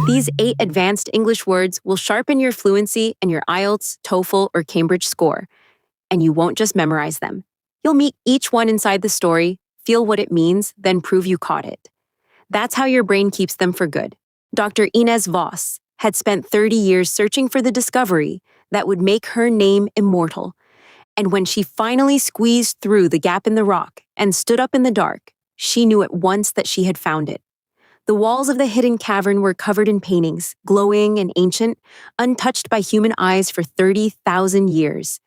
These 8 advanced English words will sharpen your fluency and your IELTS, TOEFL, or Cambridge score. And you won't just memorize them. You'll meet each one inside the story, feel what it means, then prove you caught it. That's how your brain keeps them for good. Dr. Ines Voss had spent 30 years searching for the discovery that would make her name immortal. And when she finally squeezed through the gap in the rock and stood up in the dark, she knew at once that she had found it. The walls of the hidden cavern were covered in paintings, glowing and ancient, untouched by human eyes for 30,000 years.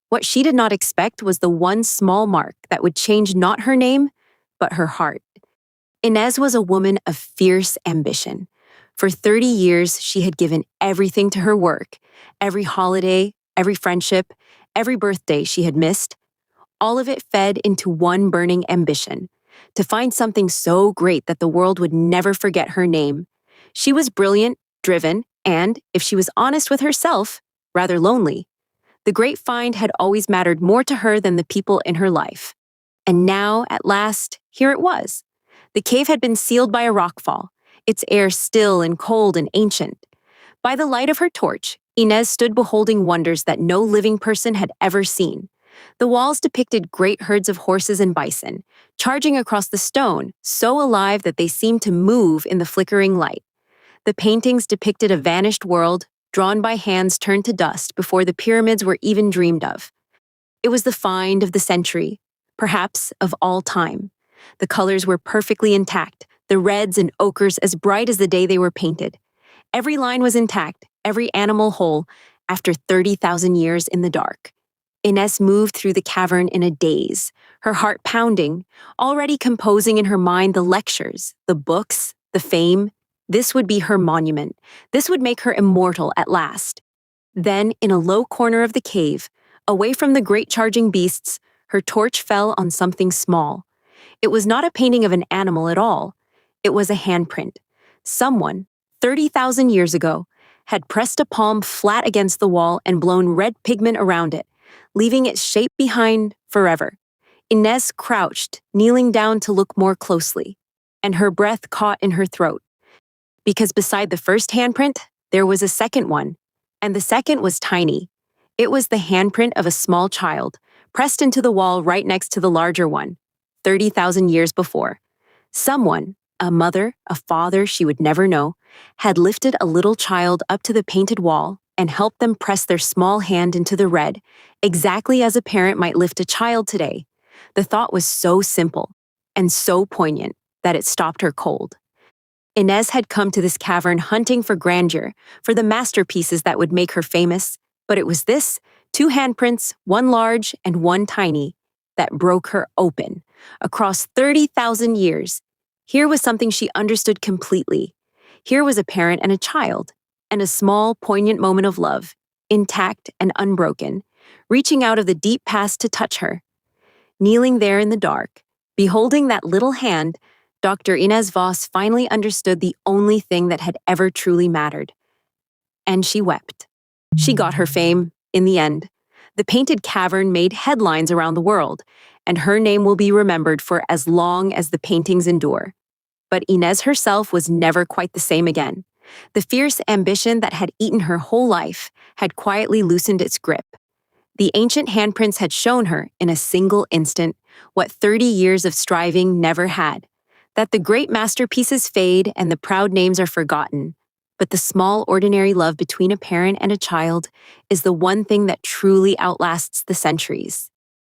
What she did not expect was the one small mark that would change not her name, but her heart. Ines was a woman of fierce ambition. For 30 years, she had given everything to her work, every holiday, every friendship, every birthday she had missed. All of it fed into one burning ambition, to find something so great that the world would never forget her name. She was brilliant, driven, and, if she was honest with herself, rather lonely. The great find had always mattered more to her than the people in her life. And now, at last, here it was. The cave had been sealed by a rockfall, its air still and cold and ancient. By the light of her torch, Ines stood beholding wonders that no living person had ever seen. The walls depicted great herds of horses and bison, charging across the stone, so alive that they seemed to move in the flickering light. The paintings depicted a vanished world, drawn by hands turned to dust before the pyramids were even dreamed of. It was the find of the century, perhaps of all time. The colors were perfectly intact, the reds and ochres as bright as the day they were painted. Every line was intact, every animal whole, after 30,000 years in the dark. Ines moved through the cavern in a daze, her heart pounding, already composing in her mind the lectures, the books, the fame. This would be her monument. This would make her immortal at last. Then, in a low corner of the cave, away from the great charging beasts, her torch fell on something small. It was not a painting of an animal at all. It was a handprint. Someone, 30,000 years ago, had pressed a palm flat against the wall and blown red pigment around it, leaving its shape behind forever. Ines crouched, kneeling down to look more closely, and her breath caught in her throat. Because beside the first handprint, there was a second one, and the second was tiny. It was the handprint of a small child, pressed into the wall right next to the larger one, 30,000 years before. Someone, a mother, a father she would never know, had lifted a little child up to the painted wall and helped them press their small hand into the red, exactly as a parent might lift a child today. The thought was so simple and so poignant that it stopped her cold. Ines had come to this cavern hunting for grandeur, for the masterpieces that would make her famous, but it was this, 2 handprints, one large and one tiny, that broke her open. Across 30,000 years, here was something she understood completely. Here was a parent and a child, and a small, poignant moment of love, intact and unbroken, reaching out of the deep past to touch her. Kneeling there in the dark, beholding that little hand, Dr. Ines Voss finally understood the only thing that had ever truly mattered. And she wept. She got her fame, in the end. The painted cavern made headlines around the world, and her name will be remembered for as long as the paintings endure. But Ines herself was never quite the same again. The fierce ambition that had eaten her whole life had quietly loosened its grip. The ancient handprints had shown her, in a single instant, what 30 years of striving never had. That the great masterpieces fade and the proud names are forgotten, but the small, ordinary love between a parent and a child is the one thing that truly outlasts the centuries.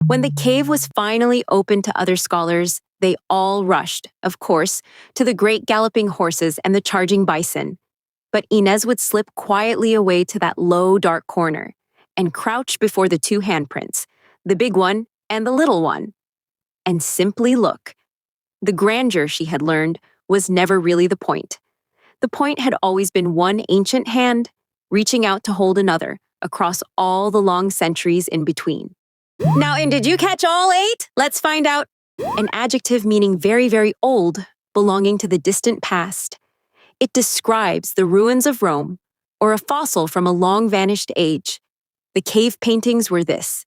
When the cave was finally opened to other scholars, they all rushed, of course, to the great galloping horses and the charging bison. But Ines would slip quietly away to that low, dark corner and crouch before the 2 handprints, the big one and the little one, and simply look. The grandeur, she had learned, was never really the point. The point had always been one ancient hand reaching out to hold another across all the long centuries in between. Now, and did you catch all 8? Let's find out. An adjective meaning very, very old, belonging to the distant past. It describes the ruins of Rome, or a fossil from a long-vanished age. The cave paintings were this,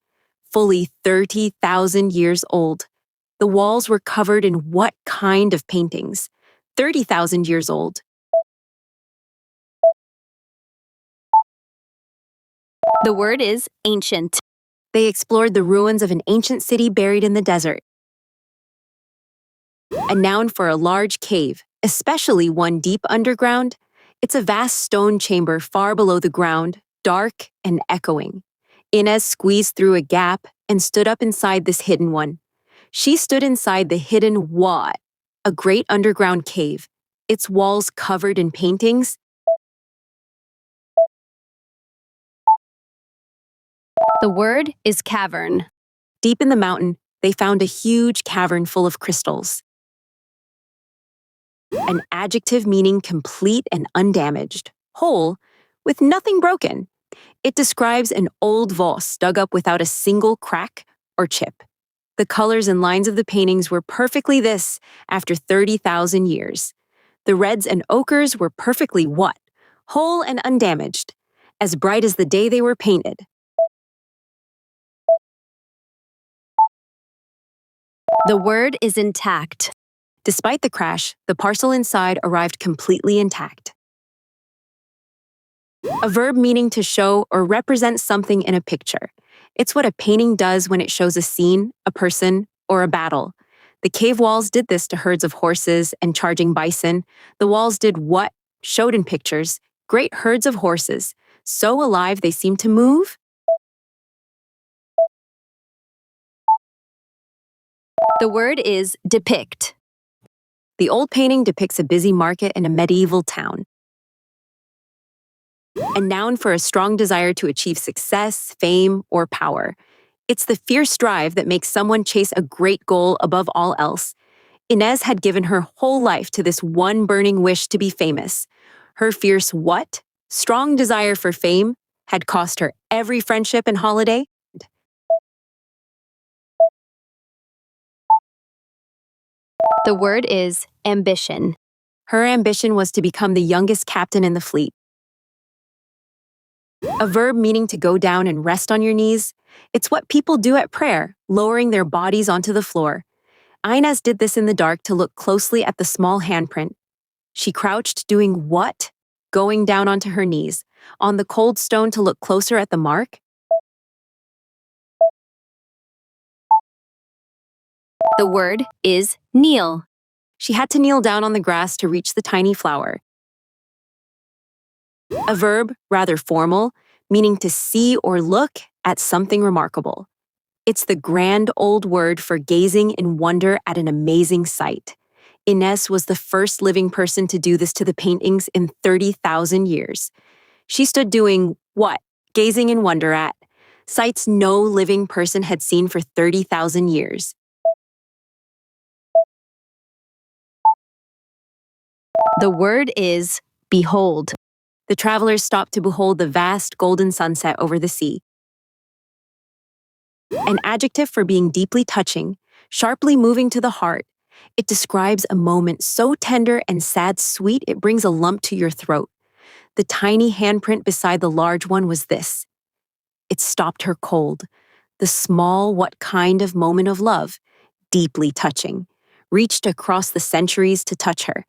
fully 30,000 years old. The walls were covered in what kind of paintings? 30,000 years old. The word is ancient. They explored the ruins of an ancient city buried in the desert. A noun for a large cave, especially one deep underground. It's a vast stone chamber far below the ground, dark and echoing. Ines squeezed through a gap and stood up inside this hidden one. She stood inside the hidden what? A great underground cave, its walls covered in paintings. The word is cavern. Deep in the mountain, they found a huge cavern full of crystals. An adjective meaning complete and undamaged, whole, with nothing broken. It describes an old Voss dug up without a single crack or chip. The colors and lines of the paintings were perfectly this after 30,000 years. The reds and ochres were perfectly what? Whole and undamaged, as bright as the day they were painted. The word is intact. Despite the crash, the parcel inside arrived completely intact. A verb meaning to show or represent something in a picture. It's what a painting does when it shows a scene, a person, or a battle. The cave walls did this to herds of horses and charging bison. The walls did what? Showed in pictures, great herds of horses, so alive they seemed to move. The word is depict. The old painting depicts a busy market in a medieval town. A noun for a strong desire to achieve success, fame, or power. It's the fierce drive that makes someone chase a great goal above all else. Ines had given her whole life to this one burning wish to be famous. Her fierce what? Strong desire for fame had cost her every friendship and holiday. The word is ambition. Her ambition was to become the youngest captain in the fleet. A verb meaning to go down and rest on your knees. It's what people do at prayer, lowering their bodies onto the floor. Ines did this in the dark to look closely at the small handprint. She crouched doing what? Going down onto her knees, on the cold stone to look closer at the mark. The word is kneel. She had to kneel down on the grass to reach the tiny flower. A verb, rather formal, meaning to see or look at something remarkable. It's the grand old word for gazing in wonder at an amazing sight. Ines was the first living person to do this to the paintings in 30,000 years. She stood doing what? Gazing in wonder at sights no living person had seen for 30,000 years. The word is behold. The travelers stopped to behold the vast golden sunset over the sea. An adjective for being deeply touching, sharply moving to the heart. It describes a moment so tender and sad sweet it brings a lump to your throat. The tiny handprint beside the large one was this. It stopped her cold. The small, what kind of moment of love, deeply touching, reached across the centuries to touch her.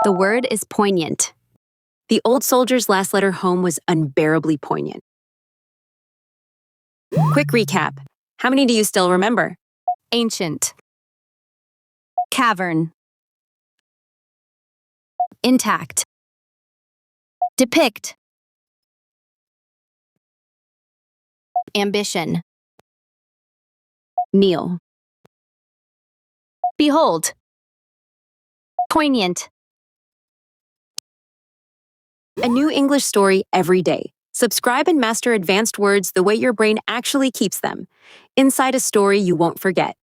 The word is poignant. The old soldier's last letter home was unbearably poignant. Quick recap. How many do you still remember? Ancient. Cavern. Intact. Depict. Ambition. Kneel. Behold. Poignant. A new English story every day. Subscribe and master advanced words the way your brain actually keeps them. Inside a story you won't forget.